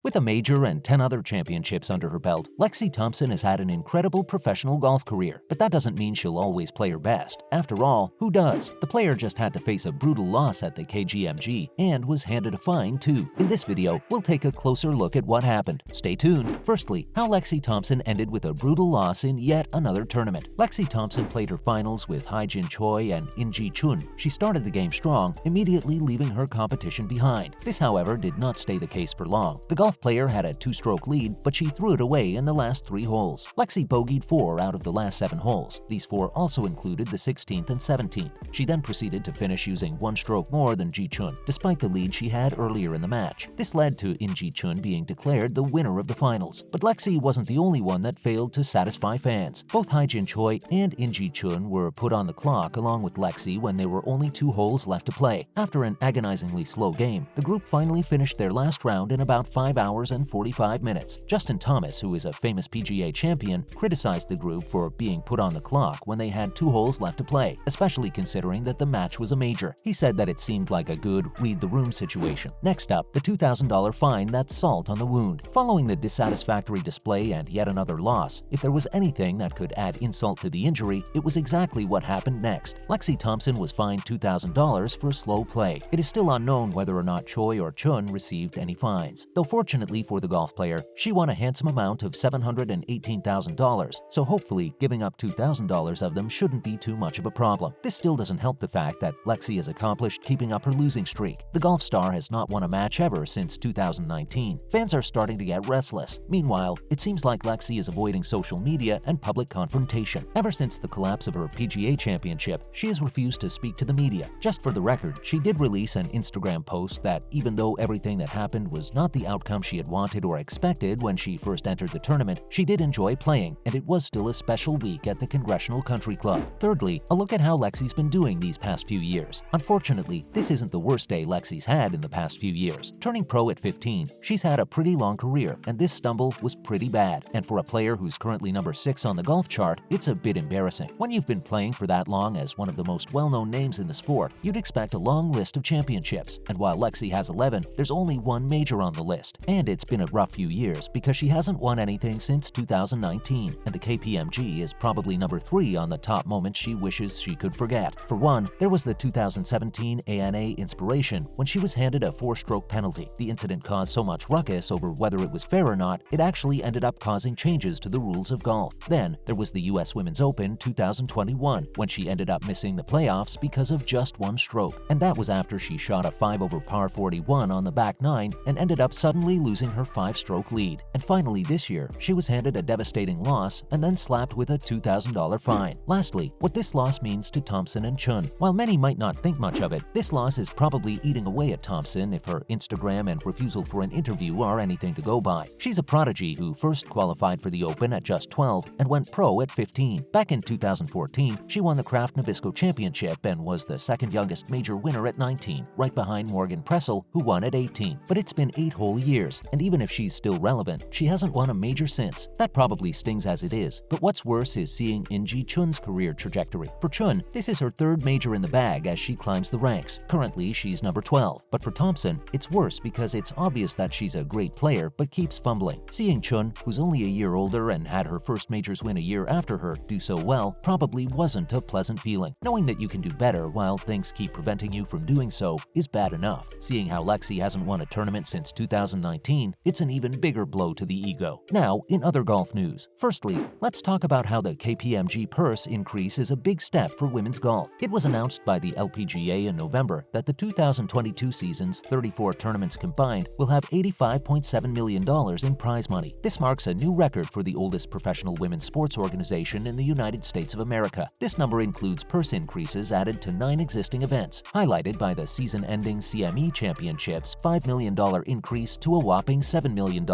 With a major and 10 other championships under her belt, Lexi Thompson has had an incredible professional golf career, but that doesn't mean she'll always play her best. After all, who does? The player just had to face a brutal loss at the KPMG and was handed a fine too. In this video, we'll take a closer look at what happened. Stay tuned. Firstly, how Lexi Thompson ended with a brutal loss in yet another tournament. Lexi Thompson played her finals with Hae-Jin Choi and In-ji Chun. She started the game strong, immediately leaving her competition behind. This, however, did not stay the case for long. The golf player had a 2-stroke lead, but she threw it away in the last 3 holes. Lexi bogeyed 4 out of the last 7 holes. These 4 also included the 16th and 17th. She then proceeded to finish using 1 stroke more than Ji Chun, despite the lead she had earlier in the match. This led to In-ji Chun being declared the winner of the finals. But Lexi wasn't the only one that failed to satisfy fans. Both Hae-Jin Choi and In-ji Chun were put on the clock along with Lexi when there were only 2 holes left to play. After an agonizingly slow game, the group finally finished their last round in about 5 hours and 45 minutes. Justin Thomas, who is a famous PGA champion, criticized the group for being put on the clock when they had 2 holes left to play, especially considering that the match was a major. He said that it seemed like a good read-the-room situation. Next up, the $2,000 fine that's salt on the wound. Following the dissatisfactory display and yet another loss, if there was anything that could add insult to the injury, it was exactly what happened next. Lexi Thompson was fined $2,000 for slow play. It is still unknown whether or not Choi or Chun received any fines, though fortunately for the golf player, she won a handsome amount of $718,000, so hopefully giving up $2,000 of them shouldn't be too much of a problem. This still doesn't help the fact that Lexi has accomplished keeping up her losing streak. The golf star has not won a match ever since 2019. Fans are starting to get restless. Meanwhile, it seems like Lexi is avoiding social media and public confrontation. Ever since the collapse of her PGA championship, she has refused to speak to the media. Just for the record, she did release an Instagram post that even though everything that happened was not the outcome she had wanted or expected when she first entered the tournament, she did enjoy playing, and it was still a special week at the Congressional Country Club. Thirdly, a look at how Lexi's been doing these past few years. Unfortunately, this isn't the worst day Lexi's had in the past few years. Turning pro at 15, she's had a pretty long career, and this stumble was pretty bad. And for a player who's currently number 6 on the golf chart, it's a bit embarrassing. When you've been playing for that long as one of the most well-known names in the sport, you'd expect a long list of championships. And while Lexi has 11, there's only 1 major on the list. And it's been a rough few years because she hasn't won anything since 2019, and the KPMG is probably number 3 on the top moments she wishes she could forget. For one, there was the 2017 ANA Inspiration when she was handed a 4-stroke penalty. The incident caused so much ruckus over whether it was fair or not, it actually ended up causing changes to the rules of golf. Then, there was the US Women's Open 2021 when she ended up missing the playoffs because of just 1 stroke, and that was after she shot a 5 over par 41 on the back 9 and ended up suddenly losing her 5-stroke lead. And finally this year, she was handed a devastating loss and then slapped with a $2,000 fine. Lastly, what this loss means to Thompson and Chun. While many might not think much of it, this loss is probably eating away at Thompson if her Instagram and refusal for an interview are anything to go by. She's a prodigy who first qualified for the Open at just 12 and went pro at 15. Back in 2014, she won the Kraft Nabisco Championship and was the 2nd youngest major winner at 19, right behind Morgan Pressel, who won at 18. But it's been 8 whole years, and even if she's still relevant, she hasn't won a major since. That probably stings as it is, but what's worse is seeing In-ji Chun's career trajectory. For Chun, this is her 3rd major in the bag as she climbs the ranks. Currently, she's number 12. But for Thompson, it's worse because it's obvious that she's a great player but keeps fumbling. Seeing Chun, who's only a year older and had her first majors win a year after her, do so well probably wasn't a pleasant feeling. Knowing that you can do better while things keep preventing you from doing so is bad enough. Seeing how Lexi hasn't won a tournament since 2019, it's an even bigger blow to the ego. Now, in other golf news. Firstly, let's talk about how the KPMG purse increase is a big step for women's golf. It was announced by the LPGA in November that the 2022 season's 34 tournaments combined will have $85.7 million in prize money. This marks a new record for the oldest professional women's sports organization in the United States of America. This number includes purse increases added to 9 existing events, highlighted by the season-ending CME Championships' $5 million increase to a whopping $7 million,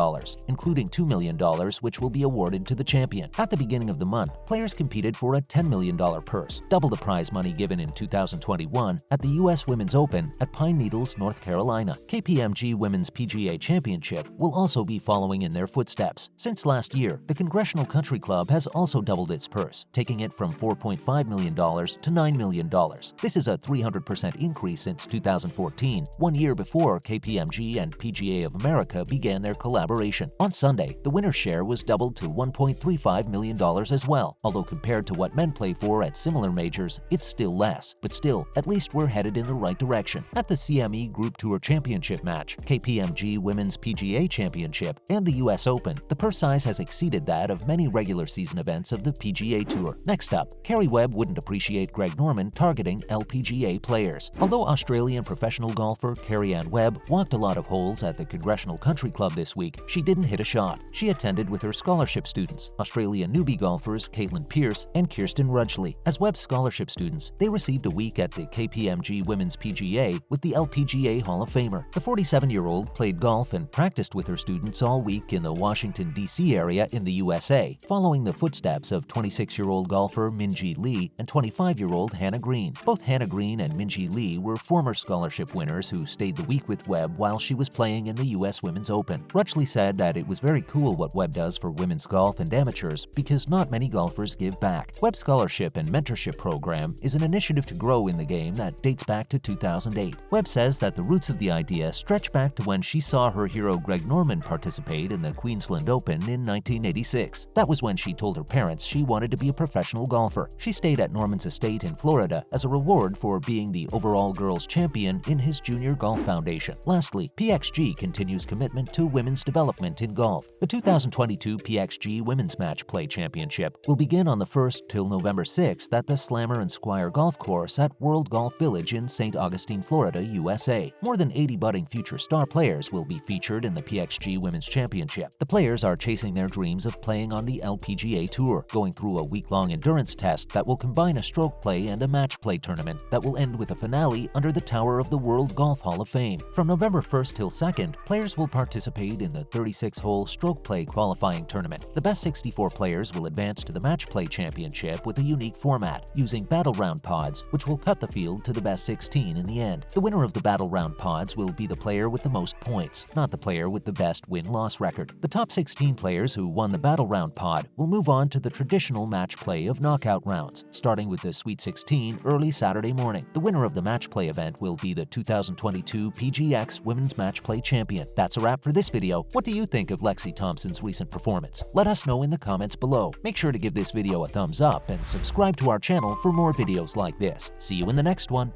including $2 million which will be awarded to the champion. At the beginning of the month, players competed for a $10 million purse, double the prize money given in 2021 at the US Women's Open at Pine Needles, North Carolina. KPMG Women's PGA Championship will also be following in their footsteps. Since last year, the Congressional Country Club has also doubled its purse, taking it from $4.5 million to $9 million. This is a 300% increase since 2014, 1 year before KPMG and PGA of America America began their collaboration. On Sunday, the winner's share was doubled to $1.35 million as well, although compared to what men play for at similar majors, it's still less. But still, at least we're headed in the right direction. At the CME Group Tour Championship match, KPMG Women's PGA Championship, and the US Open, the purse size has exceeded that of many regular season events of the PGA Tour. Next up, Carrie Webb wouldn't appreciate Greg Norman targeting LPGA players. Although Australian professional golfer Carrie Ann Webb walked a lot of holes at the Congressional Country Club this week, she didn't hit a shot. She attended with her scholarship students, Australian newbie golfers Caitlin Pierce and Kirsten Rudgley. As Webb's scholarship students, they received a week at the KPMG Women's PGA with the LPGA Hall of Famer. The 47-year-old played golf and practiced with her students all week in the Washington, D.C. area in the USA, following the footsteps of 26-year-old golfer Minjee Lee and 25-year-old Hannah Green. Both Hannah Green and Minjee Lee were former scholarship winners who stayed the week with Webb while she was playing in the US Women's Open. Rudgley said that it was very cool what Webb does for women's golf and amateurs because not many golfers give back. Webb's scholarship and mentorship program is an initiative to grow in the game that dates back to 2008. Webb says that the roots of the idea stretch back to when she saw her hero Greg Norman participate in the Queensland Open in 1986. That was when she told her parents she wanted to be a professional golfer. She stayed at Norman's estate in Florida as a reward for being the overall girls champion in his Junior Golf Foundation. Lastly, PXG continues commitment to women's development in golf. The 2022 PXG Women's Match Play Championship will begin on the 1st till November 6th at the Slammer and Squire Golf Course at World Golf Village in St. Augustine, Florida, USA. More than 80 budding future star players will be featured in the PXG Women's Championship. The players are chasing their dreams of playing on the LPGA Tour, going through a week-long endurance test that will combine a stroke play and a match play tournament that will end with a finale under the tower of the World Golf Hall of Fame. From November 1st till 2nd, players will participate in the 36-hole stroke play qualifying tournament. The best 64 players will advance to the match play championship with a unique format, using battle round pods, which will cut the field to the best 16 in the end. The winner of the battle round pods will be the player with the most points, not the player with the best win-loss record. The top 16 players who won the battle round pod will move on to the traditional match play of knockout rounds, starting with the Sweet 16 early Saturday morning. The winner of the match play event will be the 2022 PGX Women's Match Play Champion. That's a wrap for this video. What do you think of Lexi Thompson's recent performance? Let us know in the comments below. Make sure to give this video a thumbs up and subscribe to our channel for more videos like this. See you in the next one.